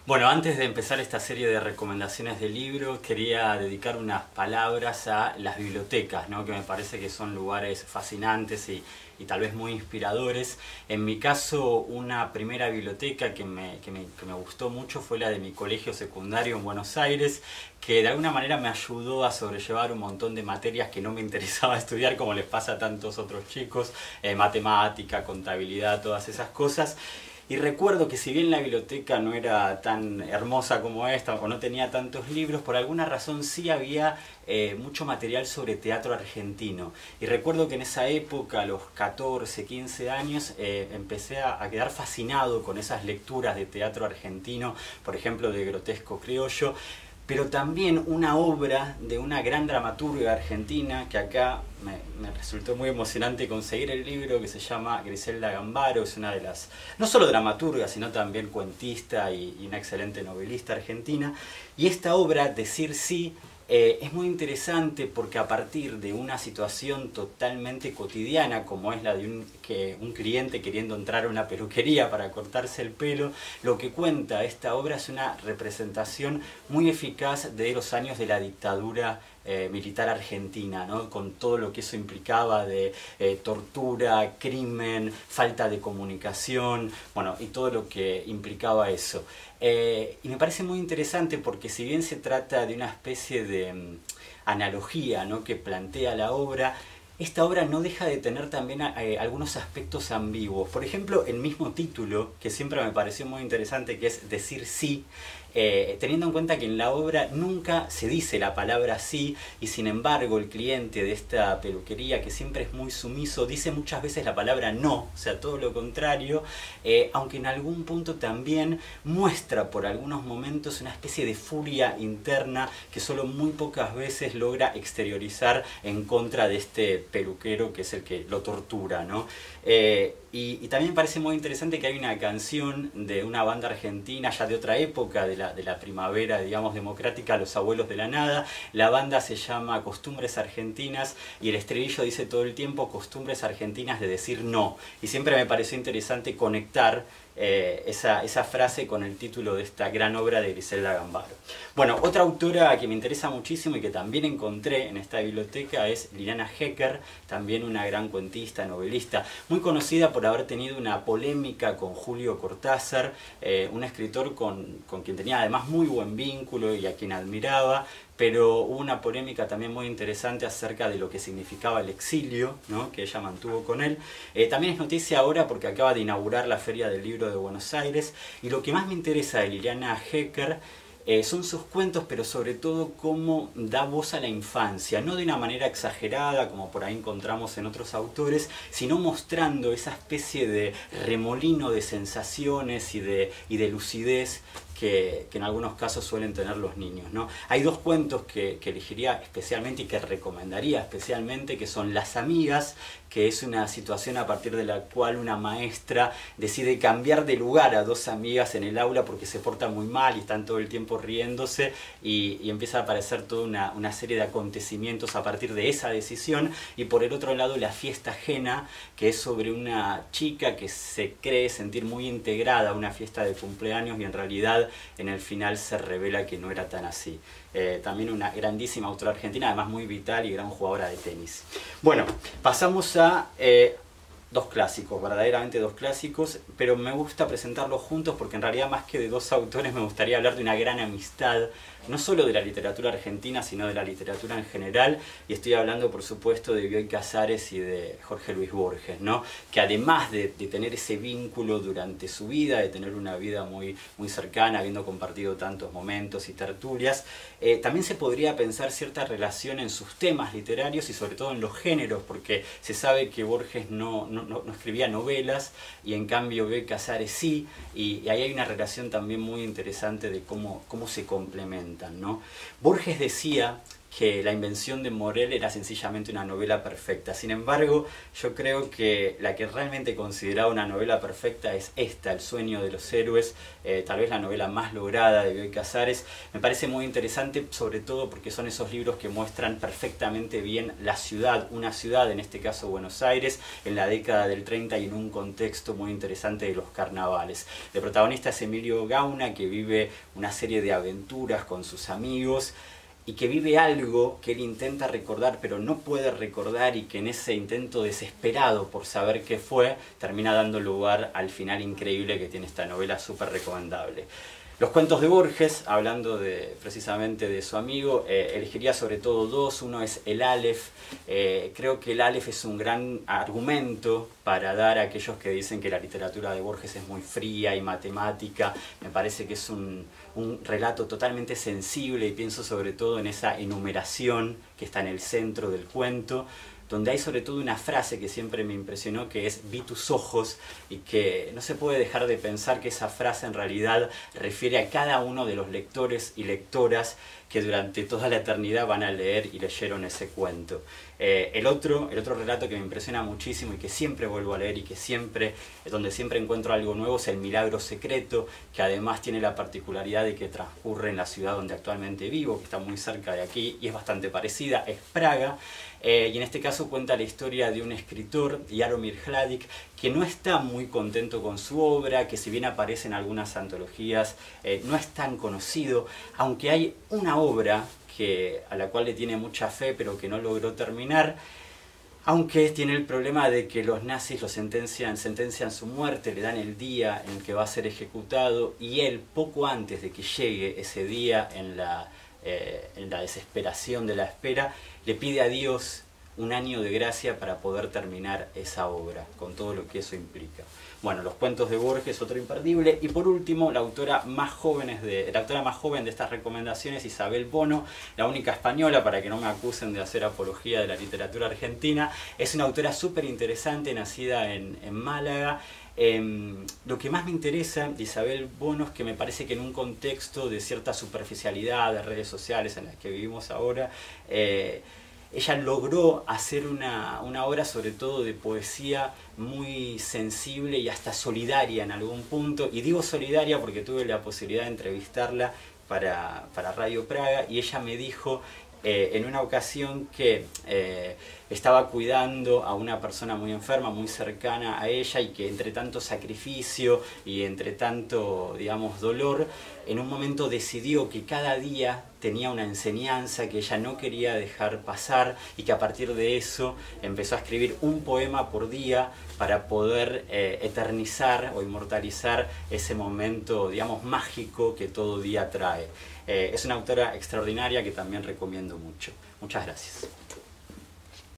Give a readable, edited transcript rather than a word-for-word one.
Bueno, antes de empezar esta serie de recomendaciones de libros, quería dedicar unas palabras a las bibliotecas, ¿no? Que me parece que son lugares fascinantes y tal vez muy inspiradores. En mi caso, una primera biblioteca que me gustó mucho fue la de mi colegio secundario en Buenos Aires, que de alguna manera me ayudó a sobrellevar un montón de materias que no me interesaba estudiar, como les pasa a tantos otros chicos, matemática, contabilidad, todas esas cosas. Y recuerdo que si bien la biblioteca no era tan hermosa como esta o no tenía tantos libros, por alguna razón sí había mucho material sobre teatro argentino. Y recuerdo que en esa época, a los 14, 15 años, empecé a quedar fascinado con esas lecturas de teatro argentino, por ejemplo de Grotesco Criollo, pero también una obra de una gran dramaturga argentina, que acá me resultó muy emocionante conseguir el libro, que se llama Griselda Gambaro. Es una de las, no solo dramaturga, sino también cuentista y una excelente novelista argentina. Y esta obra, Decir Sí, es muy interesante porque a partir de una situación totalmente cotidiana, como es la de un cliente queriendo entrar a una peluquería para cortarse el pelo, lo que cuenta esta obra es una representación muy eficaz de los años de la dictadura militar argentina, ¿no? Con todo lo que eso implicaba de tortura, crimen, falta de comunicación, bueno, y todo lo que implicaba eso. Y me parece muy interesante porque si bien se trata de una especie de analogía, ¿no?, que plantea la obra, esta obra no deja de tener también algunos aspectos ambiguos. Por ejemplo, el mismo título, que siempre me pareció muy interesante, que es Decir Sí, teniendo en cuenta que en la obra nunca se dice la palabra sí, y sin embargo el cliente de esta peluquería, que siempre es muy sumiso, dice muchas veces la palabra no, o sea, todo lo contrario, aunque en algún punto también muestra por algunos momentos una especie de furia interna que solo muy pocas veces logra exteriorizar en contra de este peluquero, que es el que lo tortura, ¿no? Y también me parece muy interesante que hay una canción de una banda argentina ya de otra época, de la primavera, digamos, democrática, Los Abuelos de la Nada. La banda se llama Costumbres Argentinas y el estribillo dice todo el tiempo costumbres argentinas de decir no. Y siempre me pareció interesante conectar esa frase con el título de esta gran obra de Griselda Gambaro. Bueno, otra autora que me interesa muchísimo y que también encontré en esta biblioteca es Liliana Hecker, también una gran cuentista, novelista, muy conocida por haber tenido una polémica con Julio Cortázar, un escritor con quien tenía además muy buen vínculo y a quien admiraba, pero hubo una polémica también muy interesante acerca de lo que significaba el exilio, ¿no?, que ella mantuvo con él. También es noticia ahora porque acaba de inaugurar la Feria del Libro de Buenos Aires, y lo que más me interesa de Liliana Hecker son sus cuentos, pero sobre todo cómo da voz a la infancia, no de una manera exagerada como por ahí encontramos en otros autores, sino mostrando esa especie de remolino de sensaciones y de lucidez que en algunos casos suelen tener los niños, ¿no? Hay dos cuentos que elegiría especialmente y que recomendaría especialmente, que son Las Amigas, que es una situación a partir de la cual una maestra decide cambiar de lugar a dos amigas en el aula porque se portan muy mal y están todo el tiempo riéndose, y empieza a aparecer toda una serie de acontecimientos a partir de esa decisión. Y por el otro lado, La Fiesta Ajena, que es sobre una chica que se cree sentir muy integrada a una fiesta de cumpleaños y en realidad en el final se revela que no era tan así. También una grandísima autora argentina, además muy vital y gran jugadora de tenis. Bueno, pasamos a dos clásicos, verdaderamente dos clásicos, pero me gusta presentarlos juntos porque en realidad más que de dos autores me gustaría hablar de una gran amistad, no solo de la literatura argentina, sino de la literatura en general, y estoy hablando por supuesto de Bioy Casares y de Jorge Luis Borges, ¿no?, que además de tener ese vínculo durante su vida, de tener una vida muy cercana, habiendo compartido tantos momentos y tertulias, también se podría pensar cierta relación en sus temas literarios y sobre todo en los géneros, porque se sabe que Borges no escribía novelas y en cambio Bioy Casares sí, y ahí hay una relación también muy interesante de cómo se complementan, ¿no? Borges decía que La invención de Morel era sencillamente una novela perfecta. Sin embargo, yo creo que la que realmente consideraba una novela perfecta es esta, El sueño de los héroes, tal vez la novela más lograda de Bioy Casares. Me parece muy interesante, sobre todo porque son esos libros que muestran perfectamente bien la ciudad, una ciudad, en este caso Buenos Aires, en la década del 30 y en un contexto muy interesante de los carnavales. El protagonista es Emilio Gauna, que vive una serie de aventuras con sus amigos, y que vive algo que él intenta recordar pero no puede recordar, y que en ese intento desesperado por saber qué fue, termina dando lugar al final increíble que tiene esta novela, súper recomendable. Los cuentos de Borges, hablando precisamente de su amigo, elegiría sobre todo dos. Uno es el Aleph. Creo que el Aleph es un gran argumento para dar a aquellos que dicen que la literatura de Borges es muy fría y matemática. Me parece que es un relato totalmente sensible, y pienso sobre todo en esa enumeración que está en el centro del cuento, donde hay sobre todo una frase que siempre me impresionó, que es "vi tus ojos", y que no se puede dejar de pensar que esa frase en realidad refiere a cada uno de los lectores y lectoras que durante toda la eternidad van a leer y leyeron ese cuento. El otro relato que me impresiona muchísimo y que siempre vuelvo a leer, y que donde siempre encuentro algo nuevo, es El milagro secreto, que además tiene la particularidad de que transcurre en la ciudad donde actualmente vivo, que está muy cerca de aquí y es bastante parecida, es Praga. Y en este caso cuenta la historia de un escritor, Jaromír Hladić, que no está muy contento con su obra, que si bien aparece en algunas antologías, no es tan conocido, aunque hay una obra a la cual le tiene mucha fe pero que no logró terminar, aunque tiene el problema de que los nazis lo sentencian su muerte, le dan el día en el que va a ser ejecutado, y él, poco antes de que llegue ese día, en la desesperación de la espera, le pide a Dios un año de gracia para poder terminar esa obra, con todo lo que eso implica. Bueno, los cuentos de Borges, otro imperdible. Y por último, la autora más joven de estas recomendaciones, Isabel Bono, la única española, para que no me acusen de hacer apología de la literatura argentina. Es una autora súper interesante, nacida en Málaga. Lo que más me interesa de Isabel Bono es que me parece que en un contexto de cierta superficialidad de redes sociales en las que vivimos ahora, ella logró hacer una obra sobre todo de poesía muy sensible y hasta solidaria en algún punto. Y digo solidaria porque tuve la posibilidad de entrevistarla para Radio Praga, y ella me dijo en una ocasión que estaba cuidando a una persona muy enferma, muy cercana a ella, y que entre tanto sacrificio y entre tanto, digamos, dolor, en un momento decidió que cada día tenía una enseñanza que ella no quería dejar pasar, y que a partir de eso empezó a escribir un poema por día para poder eternizar o inmortalizar ese momento, digamos, mágico que todo día trae. Es una autora extraordinaria que también recomiendo mucho. Muchas gracias.